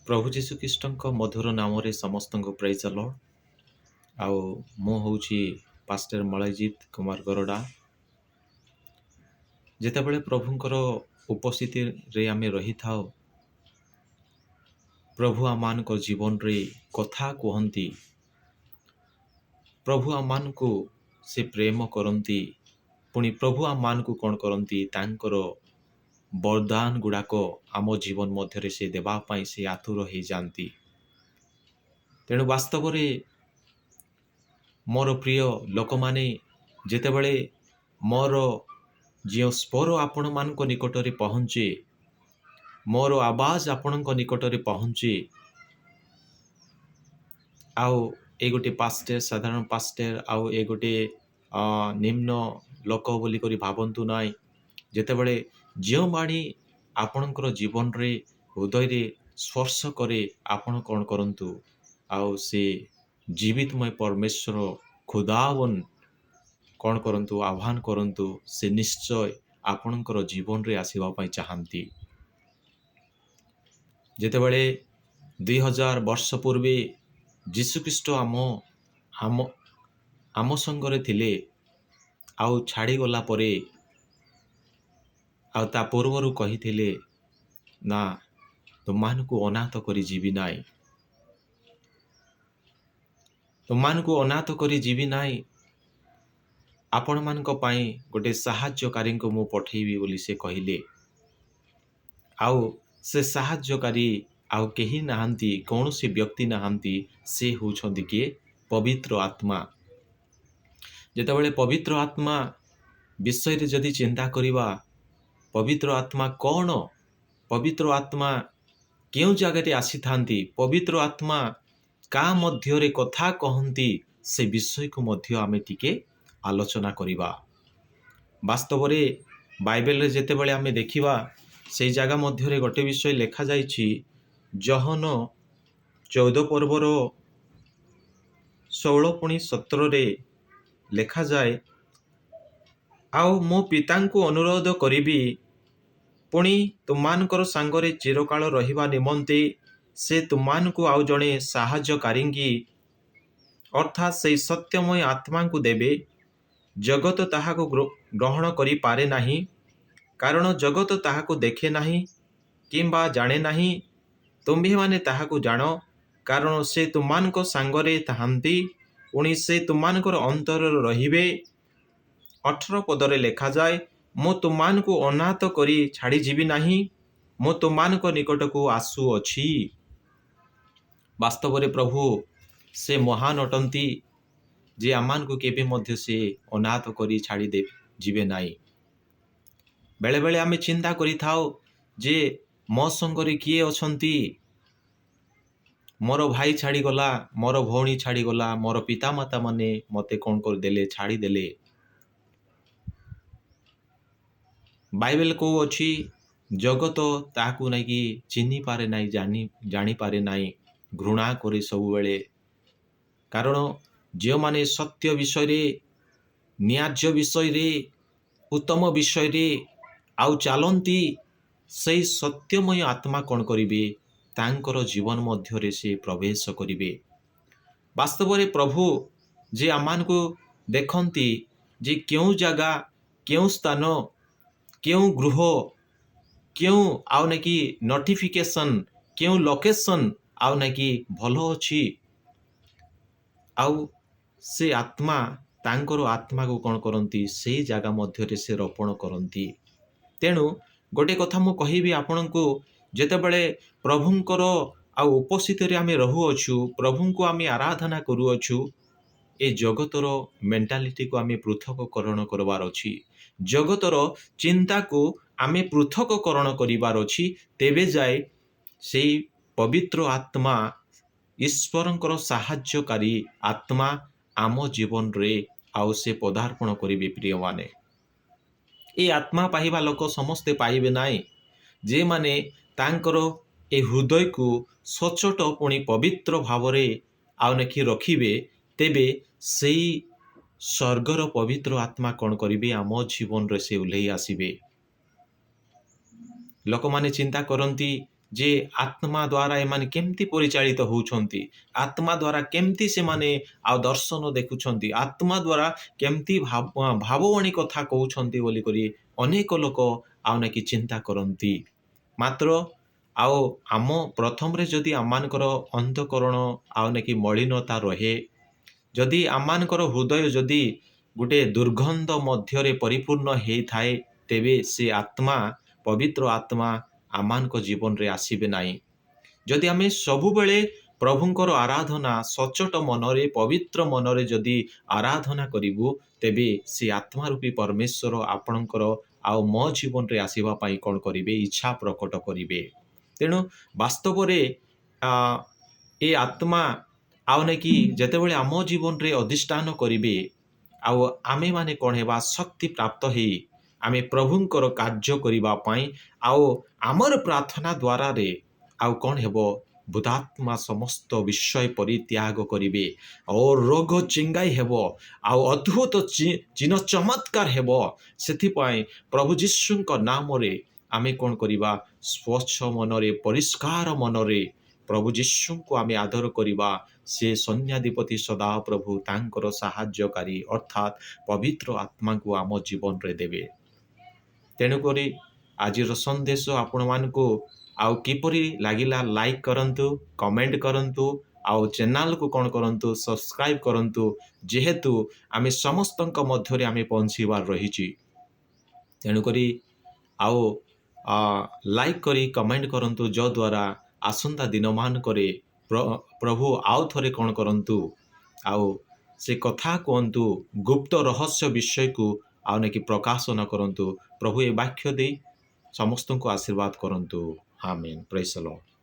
प्रभु जीशु ख्रीष्टଙ୍କ ମଧୁର ନାମରେ ସମସ୍ତଙ୍କୁ ପ୍ରେଜ୍ ଦ ଲର୍ଡ। ଆଉ ମୁଁ ହେଉଛି ପାଷ୍ଟର ମଳୟଜିତ କୁମାର ଗରଡ଼ା। ଯେତେବେଳେ ପ୍ରଭୁଙ୍କର ଉପସ୍ଥିତିରେ ଆମେ ରହିଥାଉ, ପ୍ରଭୁ ଆମମାନଙ୍କ ଜୀବନରେ କଥା କୁହନ୍ତି, ପ୍ରଭୁ ଆମମାନଙ୍କୁ ସେ ପ୍ରେମ କରନ୍ତି, ପୁଣି ପ୍ରଭୁ ଆମମାନଙ୍କୁ କ'ଣ କରନ୍ତି, ତାଙ୍କର ବରଦାନ ଗୁଡ଼ାକ ଆମ ଜୀବନ ମଧ୍ୟରେ ସେ ଦେବା ପାଇଁ ସେ ଆତୁର ହେଇଯାଆନ୍ତି। ତେଣୁ ବାସ୍ତବରେ ମୋର ପ୍ରିୟ ଲୋକମାନେ, ଯେତେବେଳେ ମୋର ଯେଉଁ ସ୍ୱର ଆପଣମାନଙ୍କ ନିକଟରେ ପହଞ୍ଚେ, ମୋର ଆବାଜ ଆପଣଙ୍କ ନିକଟରେ ପହଞ୍ଚେ, ଆଉ ଏ ଗୋଟେ ପାଷ୍ଟର, ସାଧାରଣ ପାଷ୍ଟର, ଆଉ ଏ ଗୋଟେ ନିମ୍ନ ଲୋକ ବୋଲି କରି ଭାବନ୍ତୁ ନାହିଁ। ଯେତେବେଳେ ଯେଉଁ ବାଣୀ ଆପଣଙ୍କର ଜୀବନରେ ହୃଦୟରେ ସ୍ପର୍ଶ କରେ, ଆପଣ କ'ଣ କରନ୍ତୁ, ଆଉ ସେ ଜୀବିତମୟ ପରମେଶ୍ୱର ଖୁଦାବନ କ'ଣ କରନ୍ତୁ, ଆହ୍ୱାନ କରନ୍ତୁ, ସେ ନିଶ୍ଚୟ ଆପଣଙ୍କର ଜୀବନରେ ଆସିବା ପାଇଁ ଚାହାନ୍ତି। ଯେତେବେଳେ 2000 ବର୍ଷ ପୂର୍ବେ ଯୀଶୁଖ୍ରୀଷ୍ଟ ଆମ ସଙ୍ଗରେ ଥିଲେ, ଆଉ ଛାଡ଼ିଗଲା ପରେ, ଆଉ ତା ପୂର୍ବରୁ କହିଥିଲେ, ନା, ତୁମମାନଙ୍କୁ ଅନାଥ କରି ଯିବି ନାହିଁ, ତୁମମାନଙ୍କୁ ଅନାଥ କରି ଯିବି ନାହିଁ, ଆପଣମାନଙ୍କ ପାଇଁ ଗୋଟେ ସାହାଯ୍ୟକାରୀଙ୍କୁ ମୁଁ ପଠେଇବି ବୋଲି ସେ କହିଲେ। ଆଉ ସେ ସାହାଯ୍ୟକାରୀ ଆଉ କେହି ନାହାନ୍ତି, କୌଣସି ବ୍ୟକ୍ତି ନାହାନ୍ତି, ସେ ହେଉଛନ୍ତି କିଏ? ପବିତ୍ର ଆତ୍ମା। ଯେତେବେଳେ ପବିତ୍ର ଆତ୍ମା ବିଷୟରେ ଯଦି ଚିନ୍ତା କରିବା, ପବିତ୍ର ଆତ୍ମା କ'ଣ? ପବିତ୍ର ଆତ୍ମା କେଉଁ ଜାଗାରେ ଆସିଥାନ୍ତି? ପବିତ୍ର ଆତ୍ମା କାହା ମଧ୍ୟରେ କଥା କହନ୍ତି? ସେ ବିଷୟକୁ ମଧ୍ୟ ଆମେ ଟିକେ ଆଲୋଚନା କରିବା। ବାସ୍ତବରେ ବାଇବେଲରେ ଯେତେବେଳେ ଆମେ ଦେଖିବା, ସେଇ ଜାଗା ମଧ୍ୟରେ ଗୋଟେ ବିଷୟ ଲେଖାଯାଇଛି। ଜହନ 14 ପର୍ବର 16-17 ଲେଖାଯାଏ, ଆଉ ମୋ ପିତାଙ୍କୁ ଅନୁରୋଧ କରିବି, ପୁଣି ତୁମମାନଙ୍କର ସାଙ୍ଗରେ ଚିରକାଳ ରହିବା ନିମନ୍ତେ ସେ ତୁମମାନଙ୍କୁ ଆଉ ଜଣେ ସାହାଯ୍ୟକାରୀଙ୍କି ଅର୍ଥାତ୍ ସେଇ ସତ୍ୟମୟ ଆତ୍ମାଙ୍କୁ ଦେବେ। ଜଗତ ତାହାକୁ ଗ୍ରହଣ କରିପାରେ ନାହିଁ, କାରଣ ଜଗତ ତାହାକୁ ଦେଖେ ନାହିଁ କିମ୍ବା ଜାଣେ ନାହିଁ। ତୁମ୍ଭେମାନେ ତାହାକୁ ଜାଣ, କାରଣ ସେ ତୁମମାନଙ୍କ ସାଙ୍ଗରେ ଥାନ୍ତି, ପୁଣି ସେ ତୁମମାନଙ୍କର ଅନ୍ତରରେ ରହିବେ। 18 ପଦରେ ଲେଖାଯାଏ, ମୁଁ ତୁମମାନଙ୍କୁ ଅନାଥ କରି ଛାଡ଼ିଯିବି ନାହିଁ, ମୁଁ ତୁମମାନଙ୍କ ନିକଟକୁ ଆସୁଅଛି। ବାସ୍ତବରେ ପ୍ରଭୁ ସେ ମହାନ ଅଟନ୍ତି, ଯେ ଆମମାନଙ୍କୁ କେବେ ମଧ୍ୟ ସେ ଅନାଥ କରି ଛାଡ଼ି ଯିବେ ନାହିଁ। ବେଳେବେଳେ ଆମେ ଚିନ୍ତା କରିଥାଉ ଯେ ମୋ ସଙ୍ଗରେ କିଏ ଅଛନ୍ତି? ମୋର ଭାଇ ଛାଡ଼ିଗଲା, ମୋର ଭଉଣୀ ଛାଡ଼ିଗଲା, ମୋର ପିତାମାତା ମାନେ ମୋତେ କ'ଣ କରିଦେଲେ? ଛାଡ଼ିଦେଲେ। ବାଇବେଲ କହୁଅଛି, ଜଗତ ତାହାକୁ ନେଇକି ଚିହ୍ନି ପାରେ ନାହିଁ, ଜାଣିପାରେ ନାହିଁ, ଘୃଣା କରି ସବୁବେଳେ। କାରଣ ଯେଉଁମାନେ ସତ୍ୟ ବିଷୟରେ, ନ୍ୟାଯ୍ୟ ବିଷୟରେ, ଉତ୍ତମ ବିଷୟରେ ଆଉ ଚାଲନ୍ତି, ସେଇ ସତ୍ୟମୟ ଆତ୍ମା କ'ଣ କରିବେ? ତାଙ୍କର ଜୀବନ ମଧ୍ୟରେ ସେ ପ୍ରବେଶ କରିବେ। ବାସ୍ତବରେ ପ୍ରଭୁ ଯେ ଆମମାନଙ୍କୁ ଦେଖନ୍ତି, ଯେ କେଉଁ ଜାଗା, କେଉଁ ସ୍ଥାନ, କେଉଁ ଗୃହ, କେଉଁ ଆଉ ନାକି ନୋଟିଫିକେସନ୍, କେଉଁ ଲୋକେସନ୍ ଆଉ ନାକି ଭଲ ଅଛି, ଆଉ ସେ ଆତ୍ମା ତାଙ୍କର ଆତ୍ମାକୁ କ'ଣ କରନ୍ତି? ସେଇ ଜାଗା ମଧ୍ୟରେ ସେ ରୋପଣ କରନ୍ତି। ତେଣୁ ଗୋଟେ କଥା ମୁଁ କହିବି ଆପଣଙ୍କୁ, ଯେତେବେଳେ ପ୍ରଭୁଙ୍କର ଆଉ ଉପସ୍ଥିତିରେ ଆମେ ରହୁଅଛୁ, ପ୍ରଭୁଙ୍କୁ ଆମେ ଆରାଧନା କରୁଅଛୁ, ଏ ଜଗତର ମେଣ୍ଟାଲିଟିକୁ ଆମେ ପୃଥକକରଣ କରିବାର ଅଛି। ଜଗତର ଚିନ୍ତାକୁ ଆମେ ପୃଥକକରଣ କରିବାର ଅଛି। ତେବେ ଯାଏ ସେଇ ପବିତ୍ର ଆତ୍ମା, ଈଶ୍ୱରଙ୍କର ସାହାଯ୍ୟକାରୀ ଆତ୍ମା ଆମ ଜୀବନରେ ଆଉ ସେ ପଦାର୍ପଣ କରିବେ। ପ୍ରିୟମାନେ, ଏ ଆତ୍ମା ପାଇବା ଲୋକ ସମସ୍ତେ ପାଇବେ ନାହିଁ। ଯେମାନେ ତାଙ୍କର ଏ ହୃଦୟକୁ ସଚୋଟ ପୁଣି ପବିତ୍ର ଭାବରେ ଆଉ ନାକି ରଖିବେ, ତେବେ ସେଇ ସ୍ୱର୍ଗର ପବିତ୍ର ଆତ୍ମା କ'ଣ କରିବେ? ଆମ ଜୀବନରେ ସେ ଓହ୍ଲେଇ ଆସିବେ। ଲୋକମାନେ ଚିନ୍ତା କରନ୍ତି जे आत्मा द्वारा एमाने केमती परिचालित होउछंती, आत्मा द्वारा केमती से माने आ दर्शन देखुछंती, आत्मा द्वारा केमती भाववाणी कथा कहउछंती बोली करी अनेक लोक आ नाकि चिंता करंती। मात्र आओ आम प्रथम रे जदि आमानकर अंतकरण आ नाकि मलिनता रहे, जदि आमानकर हृदय जदि गोटे दुर्गंध मध्यरे परिपूर्ण हेई थाए, तेबे से आत्मा पवित्र आत्मा आमानक जीवन रे आसीबे नाही। जदि आमे सबुबेले प्रभुंकर आराधना सचोट मनरे पवित्र मनरे जदि आराधना करिबु, तेबे से आत्मा रूपी परमेश्वर आपणकर आ मो जीवन रे आसीबा पाई कोन करिबे, इच्छा प्रकट करिबे। तेणु वास्तव रे ए आत्मा आउ नाकि जेतेबेले आम जीवन रे अधिष्ठान करिबे, आउ आमे माने कोन हेबा शक्ति प्राप्त हेई आमे प्रभुंकर कार्य करिबा पाई, आउ आमर प्रार्थना द्वारा रे आउ कोन हेबो बुधात्मा समस्त विषय परित्याग करिबे और रोग चिंगाई हेबो, आउ अद्भुत चिन्ह चमत्कार हेबो। सेथि पाई प्रभु जीशुंक नाम रे आमे कोन करिबा, स्वच्छ मनरे परिष्कार मनरे प्रभु जीशुंको आमे आदर करिबा। से सैन्याधिपति सदा प्रभु तांकर साहाय्यकारी अर्थात पवित्र आत्मा को आम जीवन रे देबे। तेणुकरी आजिर संदेश आपण मानकु आउ किपरि लागिला लाइक करंतु, कमेंट करंतु, आउ चैनल को कोन करंतु सब्सक्राइब करंतु, जेहेतु आमे समस्तंक मध्यरे आमे पहुंचीबार रहिछि। तेणुकरी आउ लाइक करी कमेंट करंतु, जो द्वारा आसंता दिन मान करे प्रभु आउ थरे कोन करंतु, आउ से कथा कहतु, गुप्त रहस्य विषय को आउ नाकि प्रकाशन करंतु। प्रभु ए वाक्य दे समस्त को आशीर्वाद करंतु। आमेन। Praise the Lord.